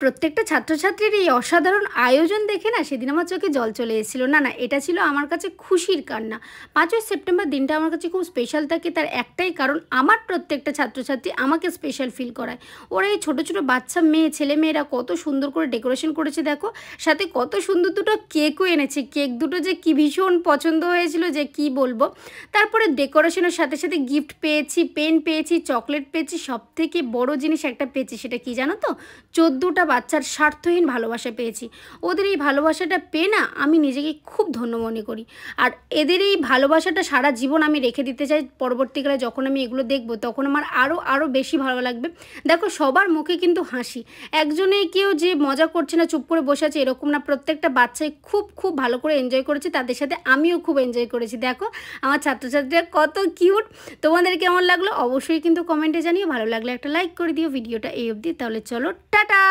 প্রত্যেকটা ছাত্রছাত্রীর এই অসাধারণ আয়োজন দেখে না সেদিন আমার চোখে জল চলে এসেছিল। না, এটা ছিল আমার কাছে খুশির কান্না। ৫ই সেপ্টেম্বর দিনটা আমার কাছে খুব স্পেশাল থাকে, তার একটাই কারণ, আমার প্রত্যেকটা ছাত্রছাত্রী আমাকে স্পেশাল ফিল করায়। ওরা এই ছোটো ছোটো বাচ্চা ছেলেমেয়েরা কত সুন্দর করে ডেকোরেশন করেছে দেখো, সাথে কত সুন্দর দুটো কেকও এনেছে। কেক দুটো যে কি ভীষণ পছন্দ হয়েছিল যে কি বলবো। তারপরে ডেকোরেশনের সাথে সাথে গিফট পেয়েছি, পেন পেয়েছি, চকলেট পেয়েছি, সবথেকে বড় জিনিস একটা পেয়েছি, সেটা কি জানো তো? 14টা বাচ্চার স্বার্থহীন ভালোবাসা পেয়েছি। ওদের এই ভালোবাসাটা পেয়ে না আমি নিজেকে খুব ধন্য মনে করি। আর এদের এই ভালোবাসাটা সারা জীবন আমি রেখে দিতে চাই। পরবর্তীকালে যখন আমি এগুলো দেখব তখন আমার আরও বেশি ভালো লাগবে। দেখো সবার মুখে কিন্তু হাসি, একজনে কেউ যে মজা করছে না চুপ করে বসে আছে এরকম না, প্রত্যেকটা বাচ্চাই খুব ভালো করে এনজয় করেছে, তাদের সাথে আমিও খুব এনজয় করেছি। দেখো আমার ছাত্রছাত্রীরা কত কিউট। তোমাদের কেমন লাগলো অবশ্যই কিন্তু কমেন্টে জানিও। ভালো লাগলে একটা লাইক করে দিও ভিডিওটা এই অবধি। তাহলে চলো টাটা।